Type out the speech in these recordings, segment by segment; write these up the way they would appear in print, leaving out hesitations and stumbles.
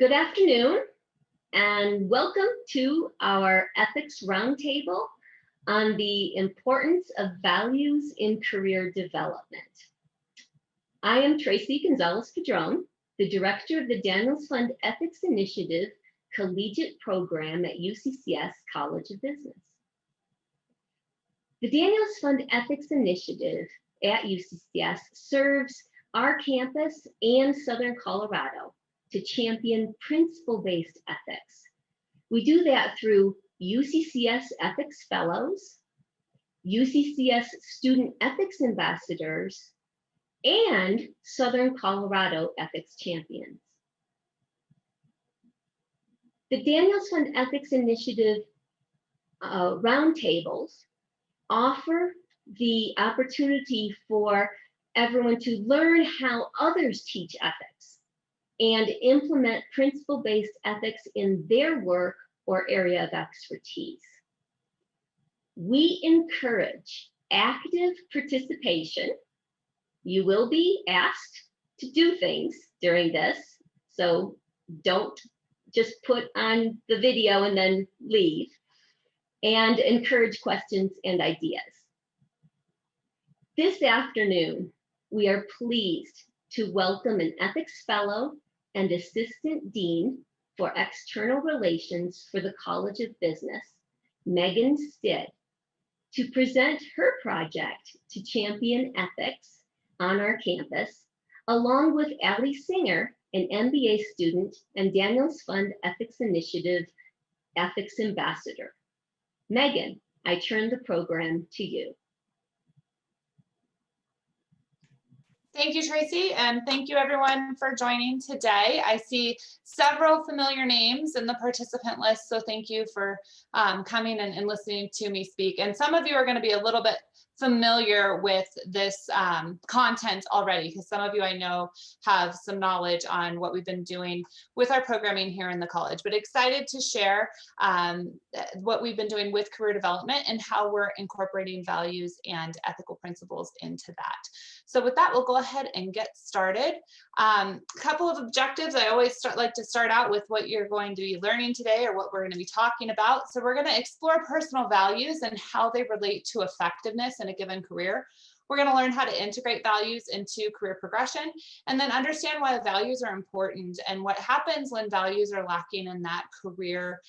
Good afternoon, and welcome to our Ethics Roundtable on the importance of values in career development. I am Tracy Gonzalez-Padron, the director of the Daniels Fund Ethics Initiative Collegiate Program at UCCS College of Business. The Daniels Fund Ethics Initiative at UCCS serves our campus and Southern Colorado to champion principle-based ethics. We do that through UCCS Ethics Fellows, UCCS Student Ethics Ambassadors, and Southern Colorado Ethics Champions. The Daniels Fund Ethics Initiative roundtables offer the opportunity for everyone to learn how others teach ethics and implement principle-based ethics in their work or area of expertise. We encourage active participation. You will be asked to do things during this, so don't just put on the video and then leave, and encourage questions and ideas. This afternoon, we are pleased to welcome an ethics fellow and assistant dean for external relations for the College of Business, Meghan Stidd, to present her project to champion ethics on our campus, along with Allie Singer, an MBA student and Daniels Fund Ethics Initiative Ethics Ambassador. Meghan, I turn the program to you. Thank you, Tracy, and thank you everyone for joining today. I see several familiar names in the participant list, so thank you for coming and listening to me speak. And some of you are going to be a little bit familiar with this content already, because some of you I know have some knowledge on what we've been doing with our programming here in the college, but excited to share what we've been doing with career development and how we're incorporating values and ethical principles into that. So with that, we'll go ahead and get started. A couple of objectives. I always like to start out with what you're going to be learning today or what we're going to be talking about. So we're going to explore personal values and how they relate to effectiveness in a given career. We're going to learn how to integrate values into career progression, and then understand why values are important and what happens when values are lacking in that career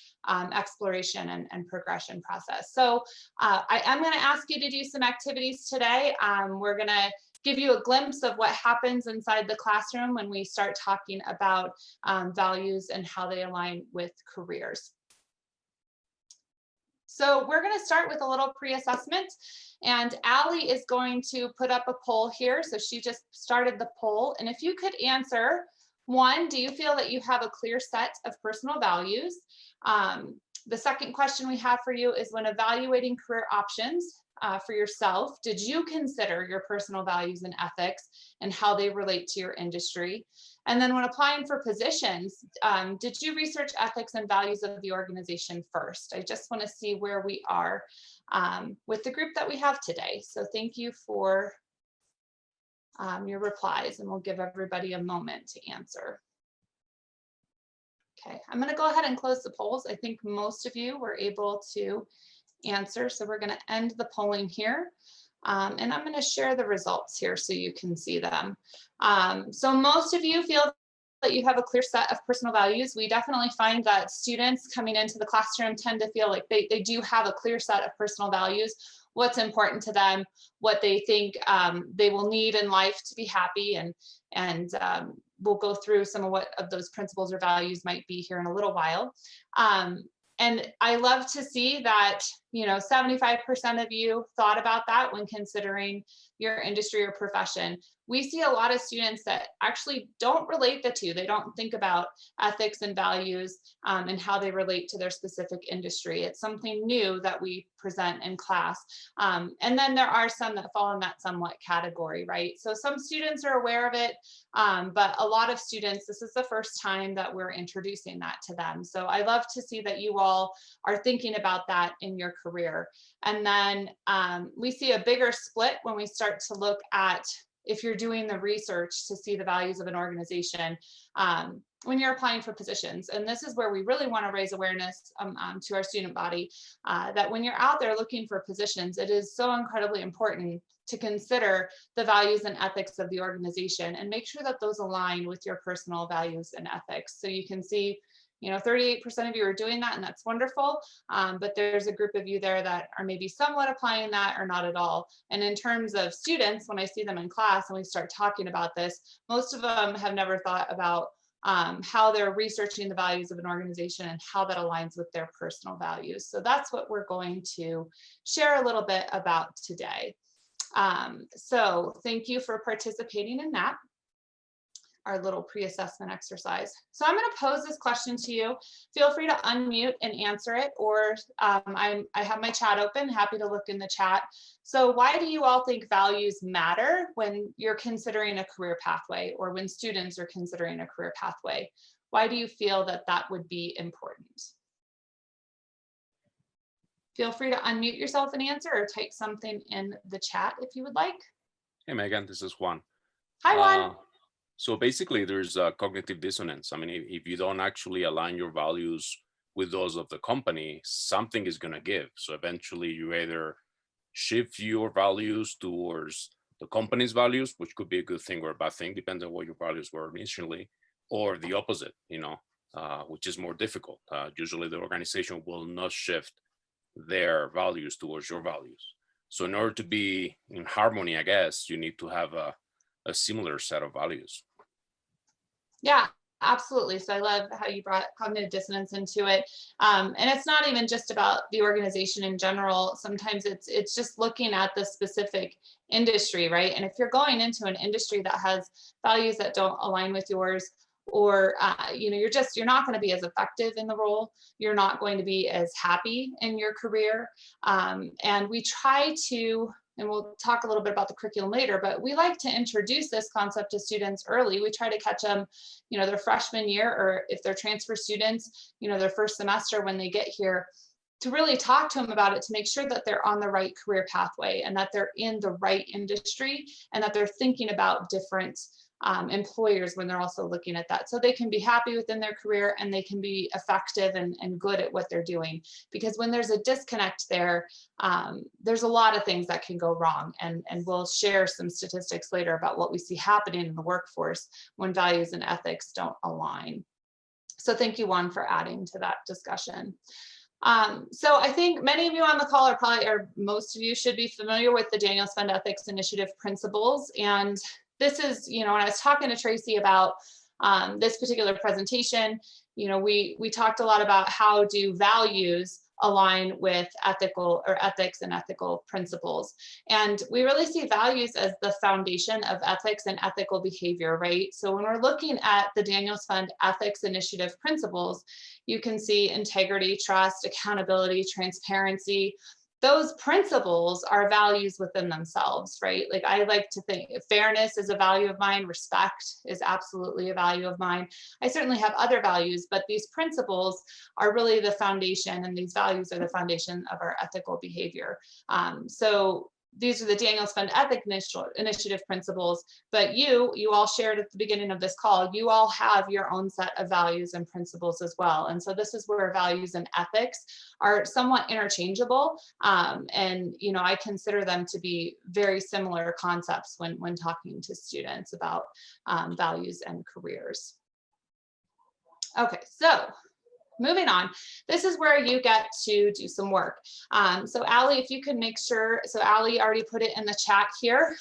exploration and progression process. So I am going to ask you to do some activities today. We're going to give you a glimpse of what happens inside the classroom when we start talking about values and how they align with careers. So we're going to start with a little pre-assessment, and Allie is going to put up a poll here. So she just started the poll, and if you could answer, one, do you feel that you have a clear set of personal values? The second question we have for you is, when evaluating career options for yourself, did you consider your personal values and ethics and how they relate to your industry? And then when applying for positions, did you research ethics and values of the organization first? I just want to see where we are with the group that we have today. So thank you for your replies, and we'll give everybody a moment to answer. Okay, I'm going to go ahead and close the polls. I think most of you were able to answer, so we're going to end the polling here. And I'm going to share the results here so you can see them. So most of you feel that you have a clear set of personal values. We definitely find that students coming into the classroom tend to feel like they do have a clear set of personal values, what's important to them, what they think they will need in life to be happy, and we'll go through some of what of those principles or values might be here in a little while. And I love to see that, 75% of you thought about that when considering your industry or profession. We see a lot of students that actually don't relate the two. They don't think about ethics and values and how they relate to their specific industry. It's something new that we present in class. And then there are some that fall in that somewhat category, right? So some students are aware of it, but a lot of students, this is the first time that we're introducing that to them. So I love to see that you all are thinking about that in your career. And then we see a bigger split when we start to look at if you're doing the research to see the values of an organization when you're applying for positions. And this is where we really want to raise awareness to our student body, that when you're out there looking for positions, it is so incredibly important to consider the values and ethics of the organization and make sure that those align with your personal values and ethics. So you can see, 38% of you are doing that, and that's wonderful. But there's a group of you there that are maybe somewhat applying that or not at all. And in terms of students, when I see them in class and we start talking about this, most of them have never thought about how they're researching the values of an organization and how that aligns with their personal values. So that's what we're going to share a little bit about today. So thank you for participating in that, our little pre-assessment exercise. So I'm going to pose this question to you. Feel free to unmute and answer it, or I have my chat open, happy to look in the chat. So why do you all think values matter when you're considering a career pathway, or when students are considering a career pathway? Why do you feel that that would be important? Feel free to unmute yourself and answer, or type something in the chat if you would like. Hey, Megan, this is Juan. Hi, Juan. So basically, there's a cognitive dissonance. I mean, if you don't actually align your values with those of the company, something is going to give. So eventually, you either shift your values towards the company's values, which could be a good thing or a bad thing, depends on what your values were initially, or the opposite, which is more difficult. Usually, the organization will not shift their values towards your values. So in order to be in harmony, I guess, you need to have a similar set of values. Yeah, absolutely. So I love how you brought cognitive dissonance into it. And it's not even just about the organization in general. Sometimes it's just looking at the specific industry, right? And if you're going into an industry that has values that don't align with yours, or you're not going to be as effective in the role, you're not going to be as happy in your career. And we try to, and we'll talk a little bit about the curriculum later, but we like to introduce this concept to students early. We try to catch them, their freshman year, or if they're transfer students, their first semester when they get here, to really talk to them about it, to make sure that they're on the right career pathway and that they're in the right industry and that they're thinking about different employers when they're also looking at that, so they can be happy within their career and they can be effective and good at what they're doing. Because when there's a disconnect there, there's a lot of things that can go wrong, and we'll share some statistics later about what we see happening in the workforce when values and ethics don't align. So thank you, Juan, for adding to that discussion. So I think many of you on the call are probably, or most of you should be familiar with the Daniels Fund Ethics Initiative principles. And this is, when I was talking to Tracy about this particular presentation, we talked a lot about how do values align with ethics and ethical principles. And we really see values as the foundation of ethics and ethical behavior, right? So when we're looking at the Daniels Fund Ethics Initiative principles, you can see integrity, trust, accountability, transparency. Those principles are values within themselves, right? Like, I like to think fairness is a value of mine. Respect is absolutely a value of mine. I certainly have other values, but these principles are really the foundation, and these values are the foundation of our ethical behavior. So these are the Daniels Fund Ethics Initiative principles, but you all shared at the beginning of this call, you all have your own set of values and principles as well. And so this is where values and ethics are somewhat interchangeable. And, I consider them to be very similar concepts when talking to students about values and careers. Okay, so moving on, this is where you get to do some work. So Allie, if you could make sure, so Allie already put it in the chat here.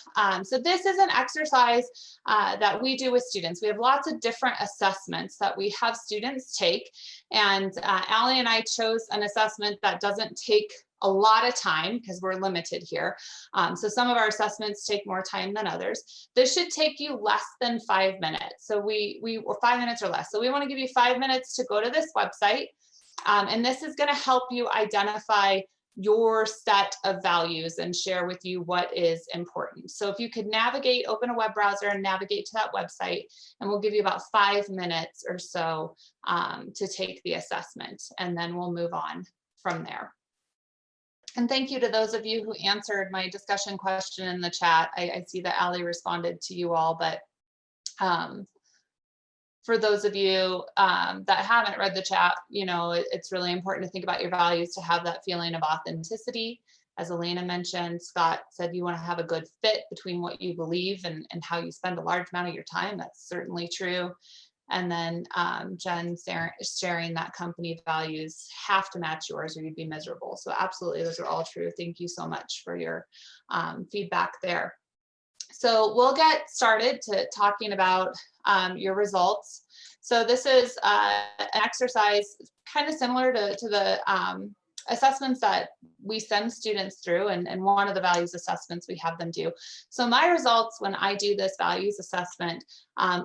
So this is an exercise that we do with students. We have lots of different assessments that we have students take. And Allie and I chose an assessment that doesn't take a lot of time because we're limited here. So some of our assessments take more time than others. This should take you less than 5 minutes. So or 5 minutes or less. So we want to give you 5 minutes to go to this website. And this is going to help you identify your set of values and share with you what is important. So if you could open a web browser and navigate to that website, and we'll give you about 5 minutes or so to take the assessment, and then we'll move on from there. And thank you to those of you who answered my discussion question in the chat. I see that Ali responded to you all, but for those of you that haven't read the chat, it's really important to think about your values, to have that feeling of authenticity. As Elena mentioned, Scott said you want to have a good fit between what you believe and how you spend a large amount of your time. That's certainly true. And then Jen sharing that company values have to match yours or you'd be miserable. So absolutely, those are all true. Thank you so much for your feedback there. So we'll get started to talking about your results. So this is an exercise kind of similar to the assessments that we send students through, and one of the values assessments we have them do. So my results when I do this values assessment,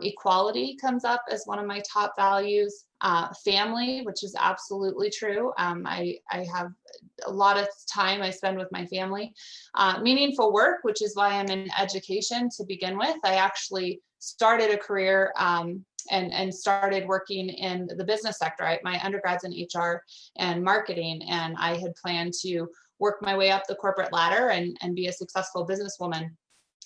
equality comes up as one of my top values, family, which is absolutely true. I have a lot of time I spend with my family. Meaningful work, which is why I'm in education to begin with. I actually started a career and started working in the business sector. My undergrad's in HR and marketing, and I had planned to work my way up the corporate ladder and be a successful businesswoman.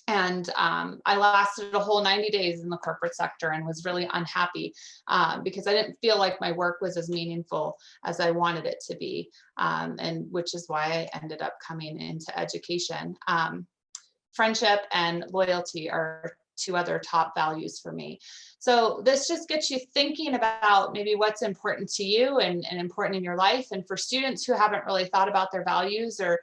And I lasted a whole 90 days in the corporate sector and was really unhappy because I didn't feel like my work was as meaningful as I wanted it to be, and which is why I ended up coming into education. Friendship and loyalty are two other top values for me. So this just gets you thinking about maybe what's important to you and important in your life. And for students who haven't really thought about their values or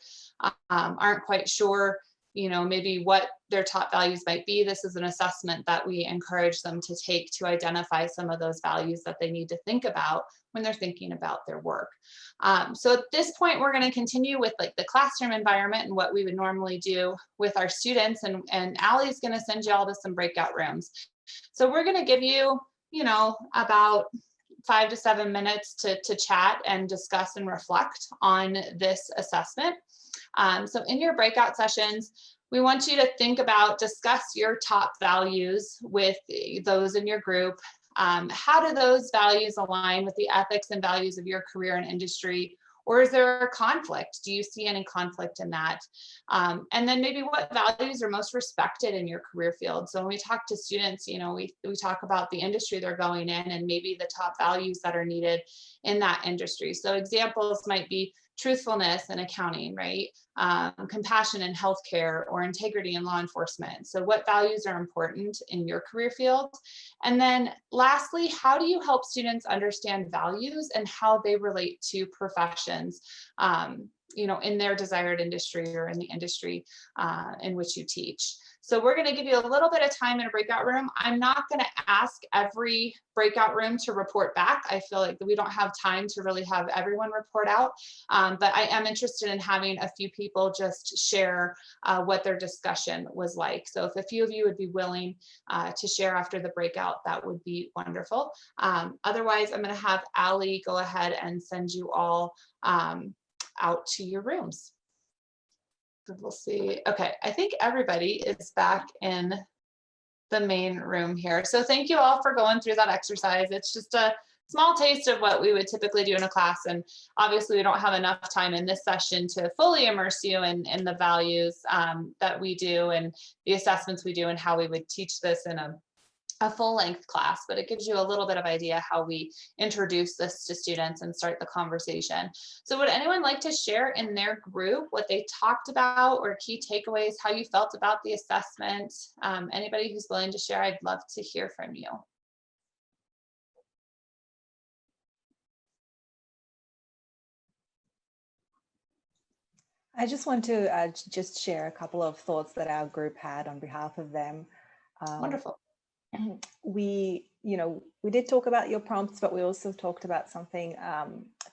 aren't quite sure, maybe what their top values might be, this is an assessment that we encourage them to take to identify some of those values that they need to think about when they're thinking about their work. So at this point, we're going to continue with like the classroom environment and what we would normally do with our students. And Allie's going to send you all to some breakout rooms. So we're going to give you, about 5 to 7 minutes to chat and discuss and reflect on this assessment. So in your breakout sessions, we want you to discuss your top values with those in your group. How do those values align with the ethics and values of your career and industry? Or is there a conflict? Do you see any conflict in that? And then maybe what values are most respected in your career field? So when we talk to students, we talk about the industry they're going in and maybe the top values that are needed in that industry. So examples might be truthfulness in accounting, right? Compassion in healthcare, or integrity in law enforcement. So what values are important in your career field? And then lastly, how do you help students understand values and how they relate to professions, in their desired industry or in the industry in which you teach? So we're going to give you a little bit of time in a breakout room. I'm not going to ask every breakout room to report back. I feel like we don't have time to really have everyone report out, but I am interested in having a few people just share what their discussion was like. So if a few of you would be willing to share after the breakout, that would be wonderful. Otherwise, I'm going to have Ali go ahead and send you all out to your rooms. We'll see. Okay, I think everybody is back in the main room here. So thank you all for going through that exercise. It's just a small taste of what we would typically do in a class. And obviously we don't have enough time in this session to fully immerse you in the values that we do and the assessments we do and how we would teach this in a full-length class, but it gives you a little bit of idea how we introduce this to students and start the conversation. So would anyone like to share in their group what they talked about or key takeaways, how you felt about the assessment? Anybody who's willing to share, I'd love to hear from you. I just want to just share a couple of thoughts that our group had on behalf of them. Wonderful. We did talk about your prompts, but we also talked about something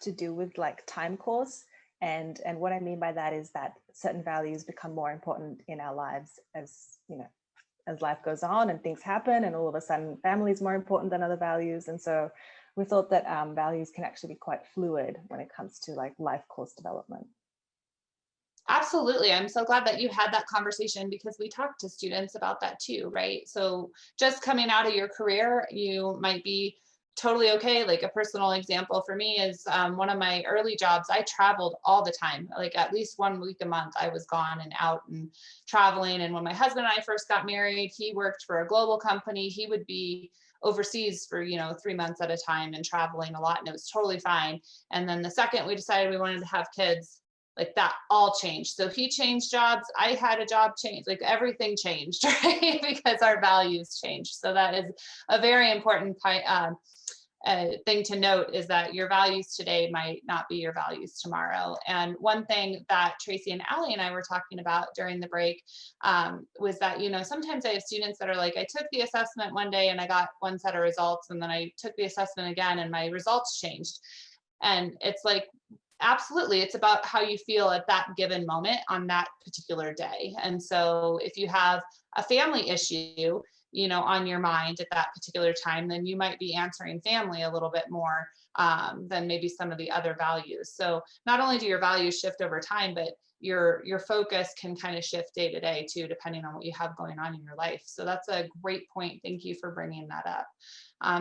to do with like time course. And what I mean by that is that certain values become more important in our lives as life goes on and things happen, and all of a sudden family is more important than other values. And so we thought that values can actually be quite fluid when it comes to like life course development. Absolutely. I'm so glad that you had that conversation because we talked to students about that too, right? So just coming out of your career, you might be totally okay. Like a personal example for me is one of my early jobs, I traveled all the time, like at least 1 week a month, I was gone and out and traveling. And when my husband and I first got married, he worked for a global company. He would be overseas for, 3 months at a time and traveling a lot, and it was totally fine. And then the second we decided we wanted to have kids, like that all changed. So he changed jobs, I had a job change, like everything changed, right? Because our values changed. So that is a very important thing to note, is that your values today might not be your values tomorrow. And one thing that Tracy and Allie and I were talking about during the break was that, sometimes I have students that are like, I took the assessment one day and I got one set of results, and then I took the assessment again and my results changed. And it's like, absolutely, it's about how you feel at that given moment on that particular day. And so if you have a family issue, on your mind at that particular time, then you might be answering family a little bit more than maybe some of the other values. So not only do your values shift over time, but your focus can kind of shift day to day too, depending on what you have going on in your life. So that's a great point. Thank you for bringing that up.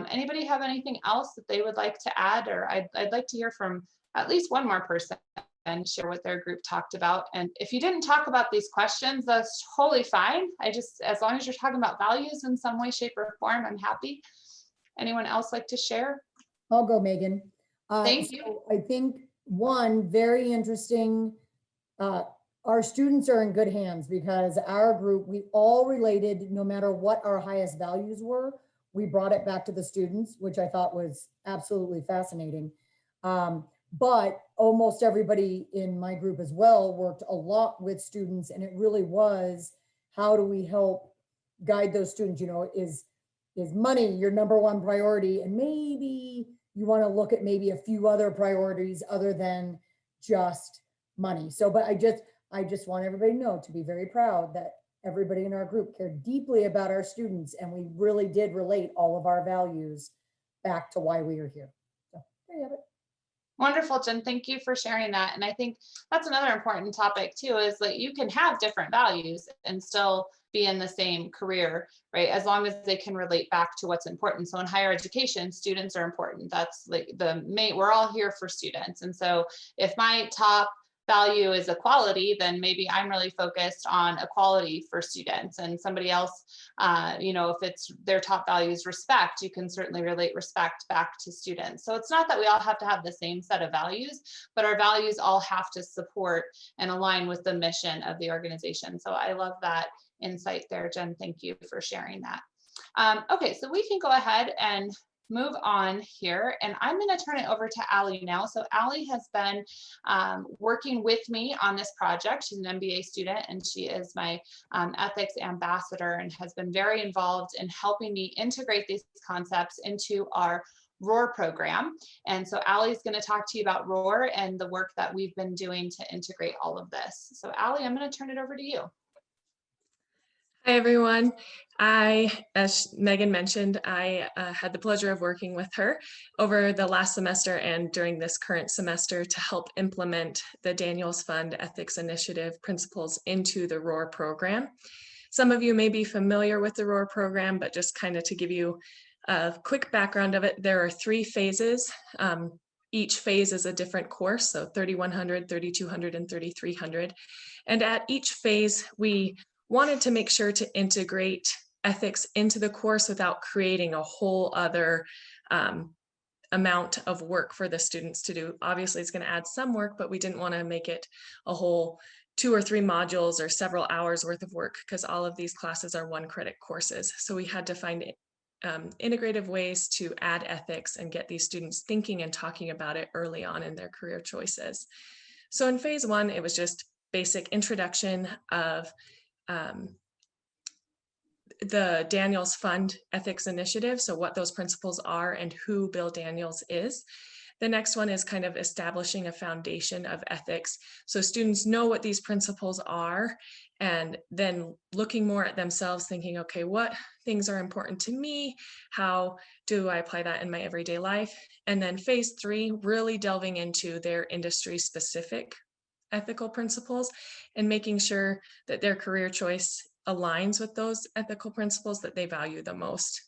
Anybody have anything else that they would like to add? Or I'd like to hear from at least one more person and share what their group talked about. And if you didn't talk about these questions, that's totally fine. As long as you're talking about values in some way, shape, or form, I'm happy. Anyone else like to share? I'll go, Megan. Thank you. I think one very interesting, our students are in good hands, because our group, we all related, no matter what our highest values were, we brought it back to the students, which I thought was absolutely fascinating. But almost everybody in my group as well worked a lot with students, and it really was, how do we help guide those students? Is money your number one priority? And maybe you want to look at maybe a few other priorities other than just money. So, but I just want everybody to know, to be very proud that everybody in our group cared deeply about our students, and we really did relate all of our values back to why we are here. So there you have it. Wonderful, Jen. Thank you for sharing that. And I think that's another important topic too, is that you can have different values and still be in the same career, right? As long as they can relate back to what's important. So in higher education, students are important. That's like we're all here for students. And so if my top value is equality, then maybe I'm really focused on equality for students, and somebody else, if it's their top value is respect, you can certainly relate respect back to students. So it's not that we all have to have the same set of values, but our values all have to support and align with the mission of the organization. So I love that insight there, Jen. Thank you for sharing that. Okay, so we can go ahead and move on here, and I'm going to turn it over to Allie now. So Allie has been working with me on this project. She's an MBA student, and she is my ethics ambassador, and has been very involved in helping me integrate these concepts into our ROAR program. And so Allie is going to talk to you about ROAR and the work that we've been doing to integrate all of this. So Allie, I'm going to turn it over to you. Hi, everyone. As Megan mentioned, I had the pleasure of working with her over the last semester and during this current semester to help implement the Daniels Fund Ethics Initiative principles into the ROAR program. Some of you may be familiar with the ROAR program, but just kind of to give you a quick background of it, there are 3 phases. Each phase is a different course, so 3100, 3200, and 3300. And at each phase, we wanted to make sure to integrate ethics into the course without creating a whole other amount of work for the students to do. Obviously, it's going to add some work, but we didn't want to make it a whole 2 or 3 modules or several hours worth of work, because all of these classes are 1-credit courses. So we had to find integrative ways to add ethics and get these students thinking and talking about it early on in their career choices. So in phase 1, it was just basic introduction of the Daniels Fund Ethics Initiative, so what those principles are and who Bill Daniels is. The next one is kind of establishing a foundation of ethics, so students know what these principles are, and then looking more at themselves, thinking, okay, what things are important to me? How do I apply that in my everyday life? And then phase 3, really delving into their industry specific ethical principles and making sure that their career choice aligns with those ethical principles that they value the most.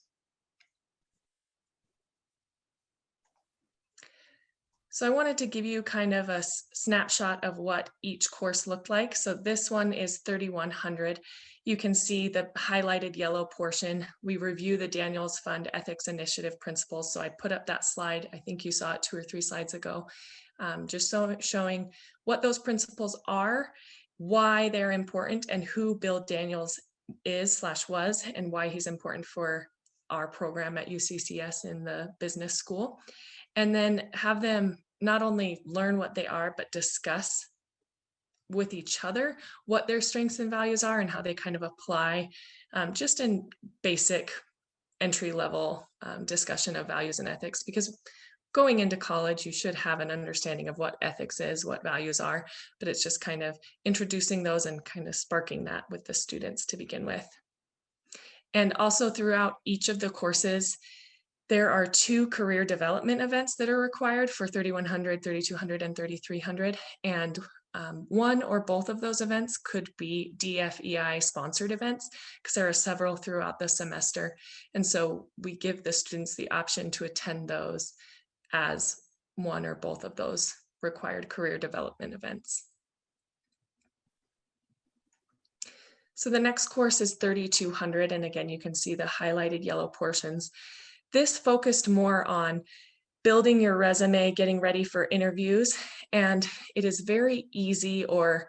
So I wanted to give you kind of a snapshot of what each course looked like. So this one is 3,100. You can see the highlighted yellow portion. We review the Daniels Fund Ethics Initiative principles. So I put up that slide. I think you saw it 2 or 3 slides ago, just showing what those principles are, why they're important, and who Bill Daniels is/was, and why he's important for our program at UCCS in the business school. And then have them not only learn what they are, but discuss with each other what their strengths and values are and how they kind of apply, just in basic entry level discussion of values and ethics. Because going into college, you should have an understanding of what ethics is, what values are, but it's just kind of introducing those and kind of sparking that with the students to begin with. And also throughout each of the courses, there are 2 career development events that are required for 3,100, 3,200, and 3,300. And one or both of those events could be DFEI sponsored events, because there are several throughout the semester. And so we give the students the option to attend those as one or both of those required career development events. So the next course is 3,200. And again, you can see the highlighted yellow portions. This focused more on building your resume, getting ready for interviews, and it is very easy, or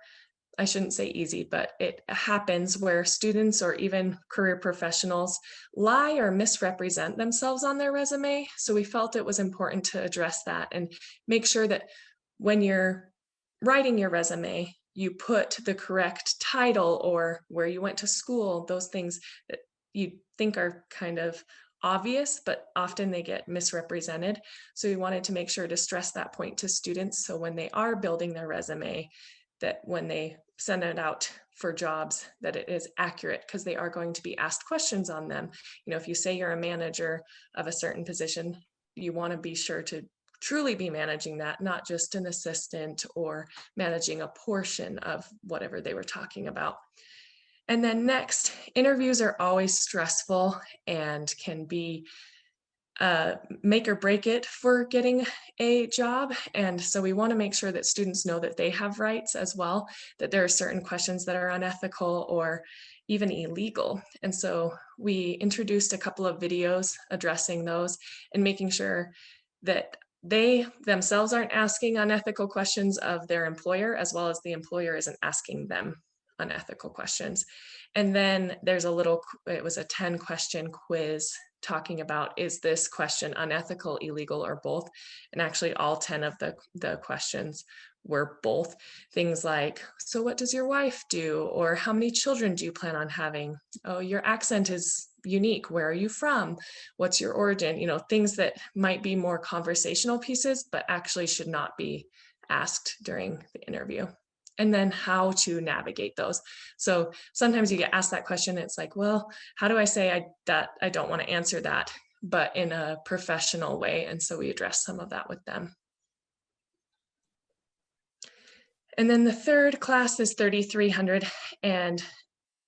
I shouldn't say easy, but it happens where students or even career professionals lie or misrepresent themselves on their resume. So we felt it was important to address that and make sure that when you're writing your resume, you put the correct title or where you went to school, those things that you think are kind of obvious, but often they get misrepresented. So we wanted to make sure to stress that point to students. So when they are building their resume, that when they send it out for jobs, that it is accurate, because they are going to be asked questions on them. You know, if you say you're a manager of a certain position, you want to be sure to truly be managing that, not just an assistant or managing a portion of whatever they were talking about. And then next, interviews are always stressful and can be make or break it for getting a job. And so we want to make sure that students know that they have rights as well, that there are certain questions that are unethical or even illegal. And so we introduced a couple of videos addressing those and making sure that they themselves aren't asking unethical questions of their employer, as well as the employer isn't asking them unethical questions. And then there's it was a 10-question quiz talking about, is this question unethical, illegal, or both? And actually all 10 of the questions were both. Things like, so what does your wife do? Or how many children do you plan on having? Oh, your accent is unique. Where are you from? What's your origin? You know, things that might be more conversational pieces, but actually should not be asked during the interview. And then how to navigate those. So sometimes you get asked that question. It's like, well, how do I say that I don't want to answer that, but in a professional way? And so we address some of that with them. And then the third class is 3,300. And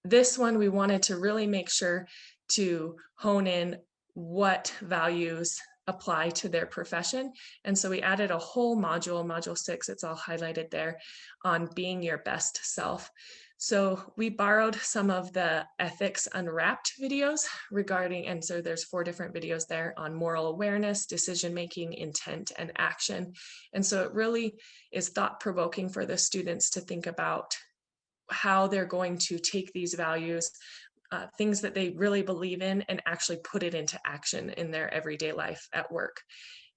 this one, we wanted to really make sure to hone in what values apply to their profession. And so we added a whole module 6, it's all highlighted there, on being your best self. So we borrowed some of the Ethics Unwrapped videos regarding, and so there's 4 different videos there on moral awareness, decision-making, intent, and action. And so it really is thought-provoking for the students to think about how they're going to take these values, things that they really believe in, and actually put it into action in their everyday life at work.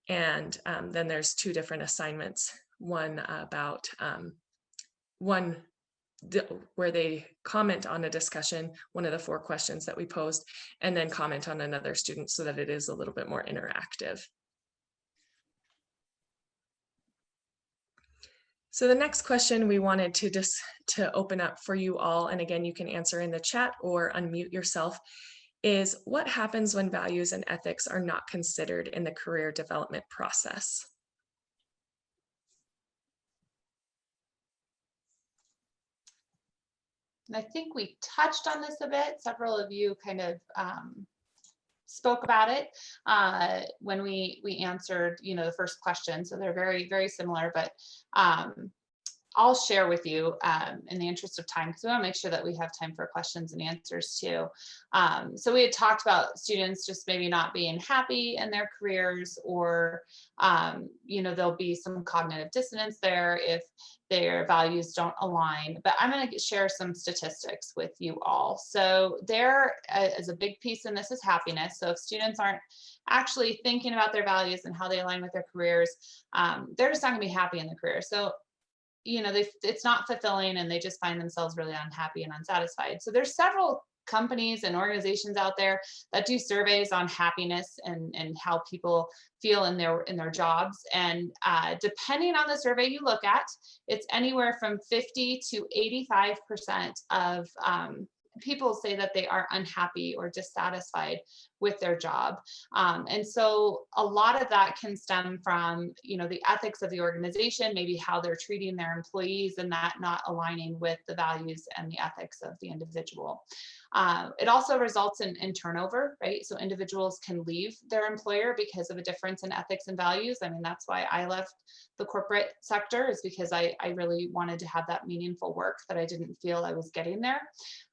And then there's 2 different assignments, one about where they comment on a discussion, one of the 4 questions that we posed, and then comment on another student so that it is a little bit more interactive. So the next question we wanted to open up for you all, and again, you can answer in the chat or unmute yourself, is what happens when values and ethics are not considered in the career development process? And I think we touched on this a bit. Several of you kind of spoke about it when we answered, the first question. So they're very, very similar, but I'll share with you in the interest of time, because we want to make sure that we have time for questions and answers too. So we had talked about students just maybe not being happy in their careers, or, there'll be some cognitive dissonance there if their values don't align. But I'm going to share some statistics with you all. So there is a big piece in this is happiness. So if students aren't actually thinking about their values and how they align with their careers, they're just not going to be happy in the career. So it's not fulfilling, and they just find themselves really unhappy and unsatisfied. So there's several companies and organizations out there that do surveys on happiness and how people feel in their jobs. And depending on the survey you look at, it's anywhere from 50 to 85% of people say that they are unhappy or dissatisfied with their job. And so a lot of that can stem from, the ethics of the organization, maybe how they're treating their employees, and that not aligning with the values and the ethics of the individual. It also results in turnover, right? So individuals can leave their employer because of a difference in ethics and values. I mean, that's why I left the corporate sector, is because I really wanted to have that meaningful work that I didn't feel I was getting there.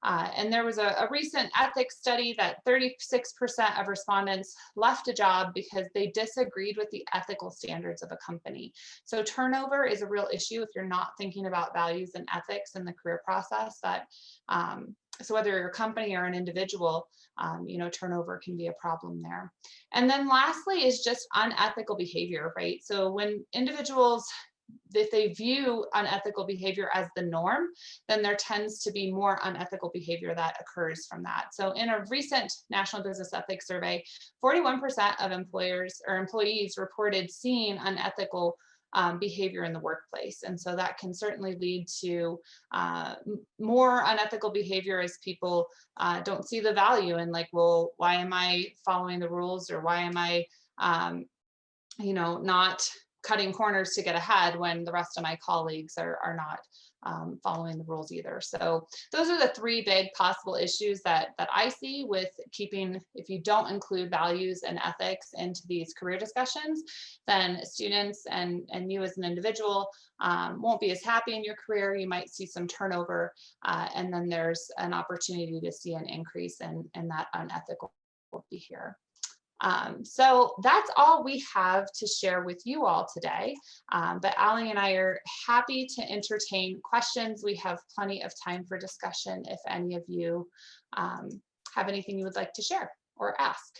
And there was a recent ethics study that 36% of respondents left a job because they disagreed with the ethical standards of a company. So turnover is a real issue if you're not thinking about values and ethics in the career process. So whether you're a company or an individual, turnover can be a problem there. And then lastly is just unethical behavior, right? So when individuals, if they view unethical behavior as the norm, then there tends to be more unethical behavior that occurs from that. So in a recent National Business Ethics survey, 41% of employers or employees reported seeing unethical behavior in the workplace. And so that can certainly lead to more unethical behavior as people don't see the value in, like, well, why am I following the rules, or why am I, not cutting corners to get ahead when the rest of my colleagues are not following the rules either. So those are the three big possible issues that I see with keeping, if you don't include values and ethics into these career discussions, then students and you as an individual won't be as happy in your career. You might see some turnover, and then there's an opportunity to see an increase in that unethical behavior. So that's all we have to share with you all today. But Ali and I are happy to entertain questions. We have plenty of time for discussion if any of you have anything you would like to share or ask.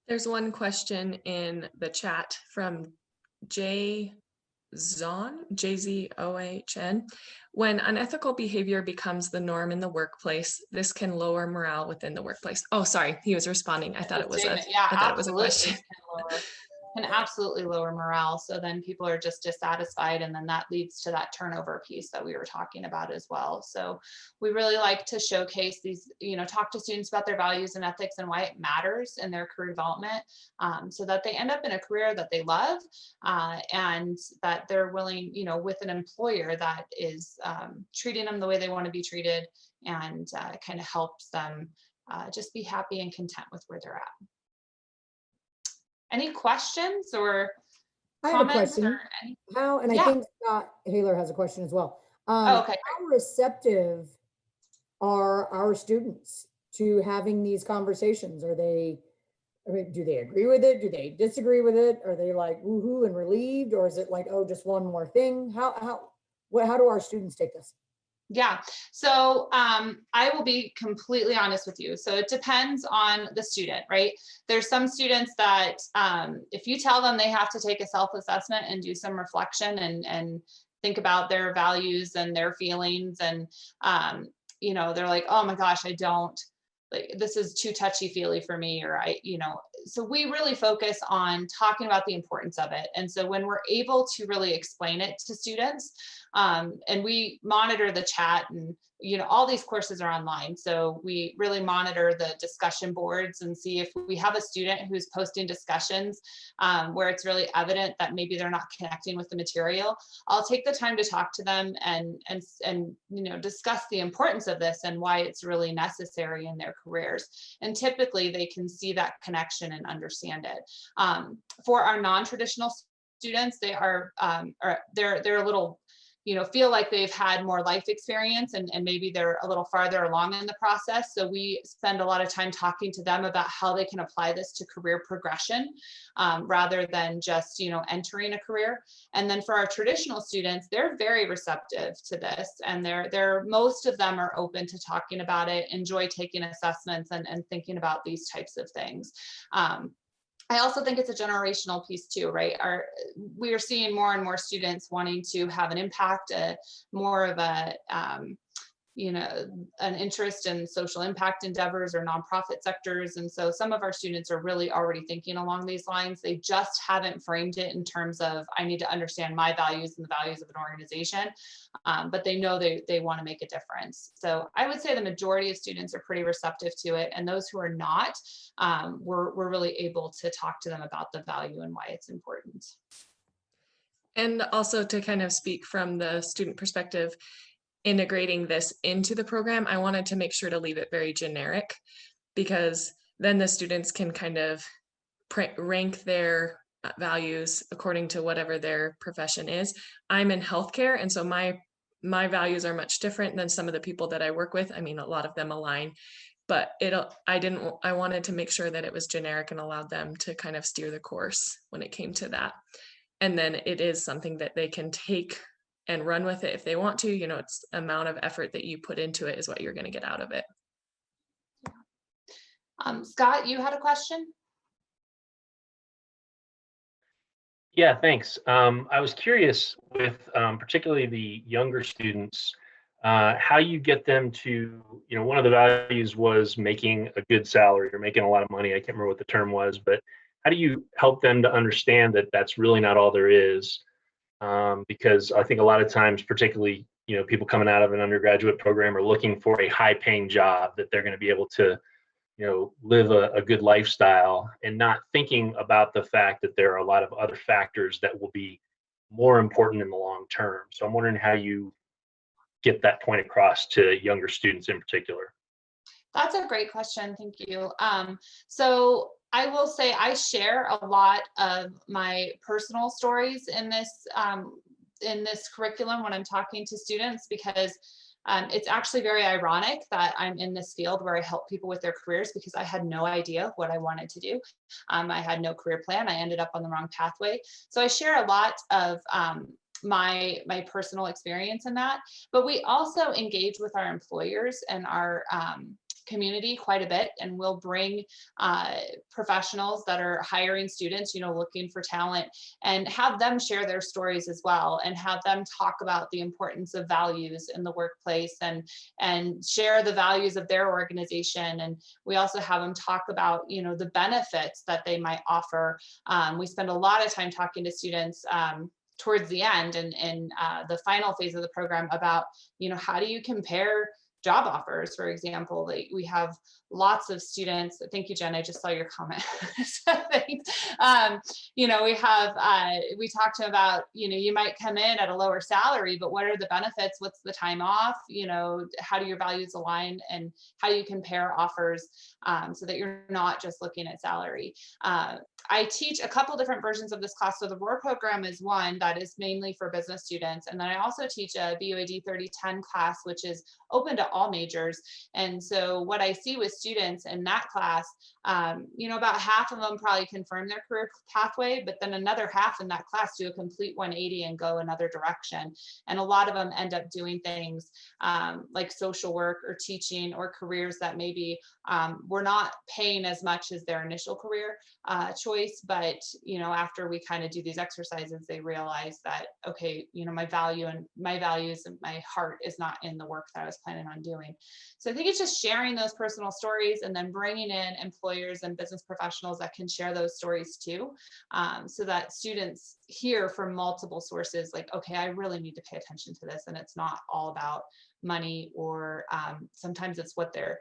There's one question in the chat from JZOHN. When unethical behavior becomes the norm in the workplace, this can lower morale within the workplace. Oh, sorry, he was responding. I thought it was a question. Can absolutely lower morale. So then people are just dissatisfied, and then that leads to that turnover piece that we were talking about as well. So we really like to showcase these, talk to students about their values and ethics and why it matters in their career development, so that they end up in a career that they love, and that they're willing, with an employer that is treating them the way they want to be treated, and kind of helps them just be happy and content with where they're at. Any questions or I have a comments? question. How, and I think Scott Haler has a question as well. Okay. How receptive are our students to having these conversations? Are they, do they agree with it? Do they disagree with it? Are they like woohoo and relieved? Or is it like, oh, just one more thing? How do our students take this? Yeah, so I will be completely honest with you. So it depends on the student, right? There's some students that if you tell them they have to take a self-assessment and do some reflection and think about their values and their feelings, and they're like, oh my gosh, I don't, like, this is too touchy-feely for me, or so we really focus on talking about the importance of it. And so when we're able to really explain it to students, And we monitor the chat, and all these courses are online. So we really monitor the discussion boards and see if we have a student who's posting discussions where it's really evident that maybe they're not connecting with the material. I'll take the time to talk to them and discuss the importance of this and why it's really necessary in their careers. And typically they can see that connection and understand it. For our non-traditional students, they are they're a little feel like they've had more life experience and maybe they're a little farther along in the process. So we spend a lot of time talking to them about how they can apply this to career progression rather than just, entering a career. And then for our traditional students, they're very receptive to this, and most of them are open to talking about it, enjoy taking assessments and thinking about these types of things. I also think it's a generational piece too, right? We are seeing more and more students wanting to have an impact, more of an interest in social impact endeavors or nonprofit sectors. And so some of our students are really already thinking along these lines. They just haven't framed it in terms of, I need to understand my values and the values of an organization, but they know they want to make a difference. So I would say the majority of students are pretty receptive to it. And those who are not, we're really able to talk to them about the value and why it's important. And also to kind of speak from the student perspective, integrating this into the program, I wanted to make sure to leave it very generic, because then the students can kind of rank their values according to whatever their profession is. I'm in healthcare, and so my values are much different than some of the people that I work with. I mean, a lot of them align, but I wanted to make sure that it was generic and allowed them to kind of steer the course when it came to that. And then it is something that they can take and run with it if they want to. It's the amount of effort that you put into it is what you're going to get out of it. Scott, you had a question? Yeah, thanks. I was curious with particularly the younger students, how you get them to, one of the values was making a good salary or making a lot of money. I can't remember what the term was, but how do you help them to understand that that's really not all there is? Because I think a lot of times, particularly, people coming out of an undergraduate program are looking for a high-paying job that they're going to be able to, live a good lifestyle, and not thinking about the fact that there are a lot of other factors that will be more important in the long term. So I'm wondering how you get that point across to younger students in particular. That's a great question. Thank you. So I will say I share a lot of my personal stories in this curriculum when I'm talking to students, because it's actually very ironic that I'm in this field where I help people with their careers, because I had no idea what I wanted to do. I had no career plan. I ended up on the wrong pathway. So I share a lot of my personal experience in that, but we also engage with our employers and our community quite a bit, and we'll bring professionals that are hiring students, looking for talent, and have them share their stories as well, and have them talk about the importance of values in the workplace and share the values of their organization. And we also have them talk about, the benefits that they might offer. We spend a lot of time talking to students towards the end and the final phase of the program about, how do you compare job offers, for example. We have lots of students. Thank you, Jen. I just saw your comment. So thanks. We talked to them about, you might come in at a lower salary, but what are the benefits? What's the time off? How do your values align, and how do you compare offers so that you're not just looking at salary? I teach a couple different versions of this class. So the ROAR program is one that is mainly for business students. And then I also teach a BUAD 3010 class, which is open to all majors. And so what I see with students in that class, about half of them probably confirm their career pathway, but then another half in that class do a complete 180 and go another direction. And a lot of them end up doing things like social work or teaching, or careers that maybe were not paying as much as their initial career choice. But, after we kind of do these exercises, they realize that, okay, my values and my heart is not in the work that I was planning on everyone doing? So I think it's just sharing those personal stories and then bringing in employers and business professionals that can share those stories too, so that students hear from multiple sources like, okay, I really need to pay attention to this, and it's not all about money, or sometimes it's what their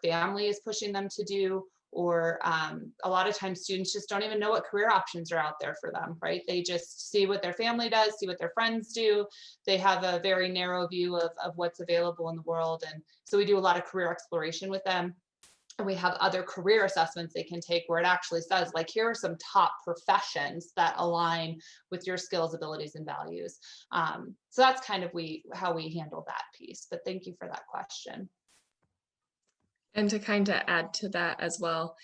family is pushing them to do, or a lot of times students just don't even know what career options are out there for them, right? They just see what their family does, see what their friends do. They have a very narrow view of what's available in the world. And so we do a lot of career exploration with them. And we have other career assessments they can take where it actually says, like, here are some top professions that align with your skills, abilities, and values. So that's kind of how we handle that piece. But thank you for that question. And to kind of add to that as well,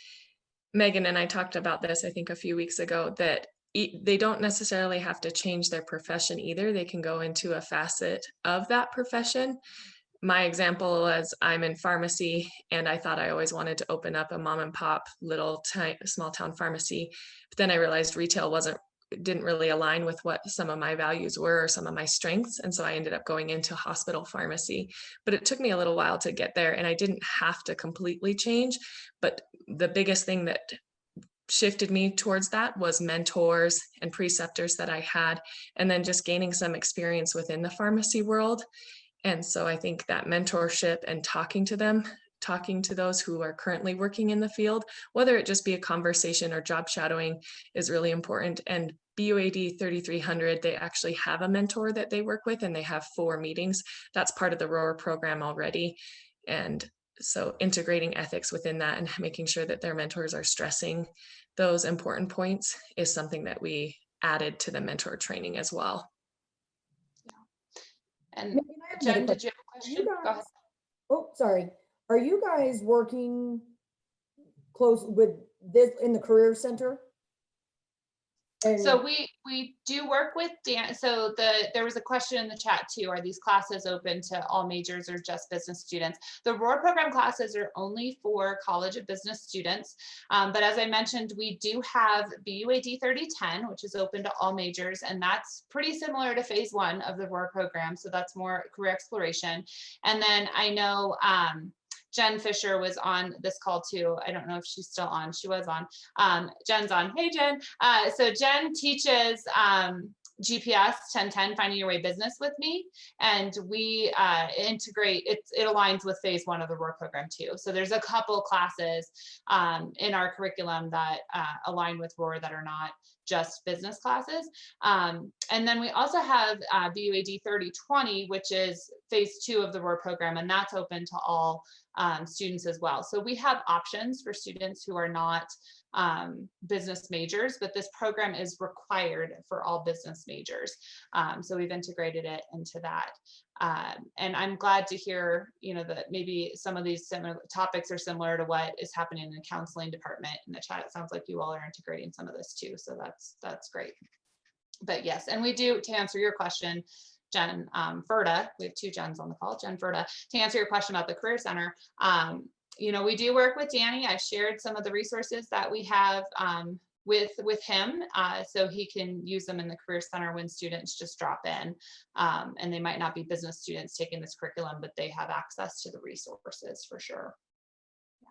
Megan and I talked about this, I think a few weeks ago, that they don't necessarily have to change their profession either. They can go into a facet of that profession. My example is I'm in pharmacy, and I thought I always wanted to open up a mom and pop little small town pharmacy. But then I realized retail didn't really align with what some of my values were or some of my strengths. And so I ended up going into hospital pharmacy, but it took me a little while to get there, and I didn't have to completely change. But the biggest thing that shifted me towards that was mentors and preceptors that I had, and then just gaining some experience within the pharmacy world. And so I think that mentorship and talking to those who are currently working in the field, whether it just be a conversation or job shadowing, is really important. And BUAD 3300, they actually have a mentor that they work with, and they have 4 meetings. That's part of the ROAR program already. And so integrating ethics within that and making sure that their mentors are stressing those important points is something that we added to the mentor training as well. And Megan, I have another Jen, did you have a question? Go ahead. Oh, sorry. Are you guys working close with this in the Career Center? So we do work with Dan. So there was a question in the chat too. Are these classes open to all majors or just business students? The ROAR program classes are only for College of Business students. But as I mentioned, we do have BUAD 3010, which is open to all majors. And that's pretty similar to phase 1 of the ROAR program. So that's more career exploration. And then I know, Jen Fisher was on this call too. I don't know if she's still on. She was on. Jen's on. Hey, Jen. So Jen teaches GPS 1010, Finding Your Way Business with me. And we integrate, it aligns with phase 1 of the ROAR program too. So there's a couple classes in our curriculum that align with ROAR that are not just business classes. And then we also have BUAD 3020, which is phase 2 of the ROAR program, and that's open to all students as well. So we have options for students who are not business majors, but this program is required for all business majors. So we've integrated it into that. And I'm glad to hear, that maybe some of these similar topics are similar to what is happening in the counseling department. In the chat, it sounds like you all are integrating some of this too. So that's great. But yes, and we do, to answer your question, Jen Ferda, we have 2 Jens on the call, Jen Ferda, to answer your question about the Career Center. We do work with Danny. I've shared some of the resources that we have with him, so he can use them in the Career Center when students just drop in, and they might not be business students taking this curriculum, but they have access to the resources for sure. Yeah.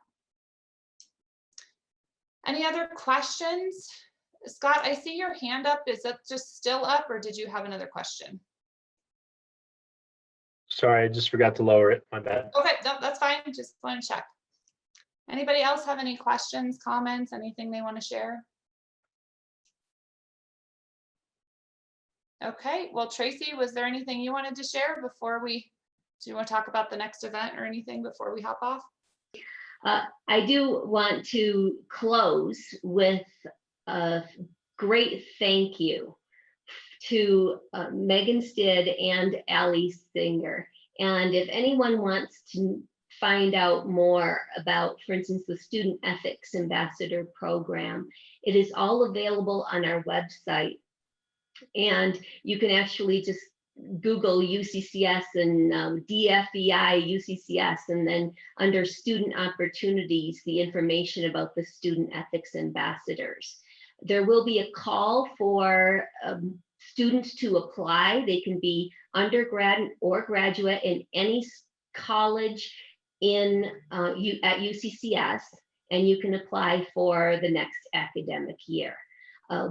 Any other questions? Scott, I see your hand up. Is that just still up, or did you have another question? Sorry, I just forgot to lower it. My bad. Okay, no, that's fine. Just want to check. Anybody else have any questions, comments, anything they want to share? Okay, well, Tracy, was there anything you wanted to share before do you want to talk about the next event or anything before we hop off? I do want to close with a great thank you to Meghan Stidd and Ali Singer. And if anyone wants to find out more about, for instance, the Student Ethics Ambassador Program, it is all available on our website. And you can actually just Google UCCS and DFEI UCCS, and then under student opportunities, the information about the Student Ethics Ambassadors. There will be a call for students to apply. They can be undergrad or graduate in any college in at UCCS, and you can apply for the next academic year.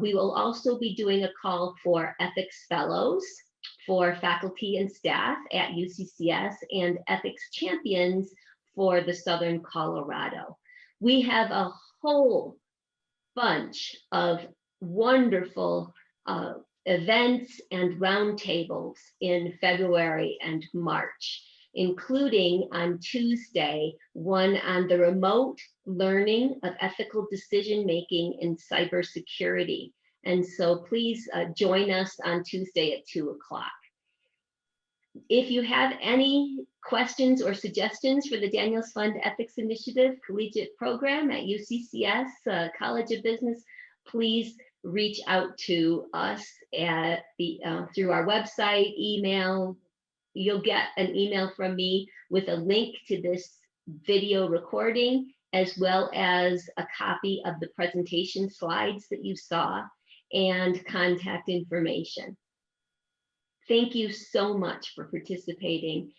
We will also be doing a call for ethics fellows for faculty and staff at UCCS and ethics champions for the Southern Colorado. We have a whole bunch of wonderful events and roundtables in February and March, including on Tuesday, one on the remote learning of ethical decision-making in cybersecurity. And so please join us on Tuesday at 2 o'clock. If you have any questions or suggestions for the Daniels Fund Ethics Initiative Collegiate Program at UCCS College of Business, please reach out to us at through our website, email. You'll get an email from me with a link to this video recording, as well as a copy of the presentation slides that you saw and contact information. Thank you so much for participating,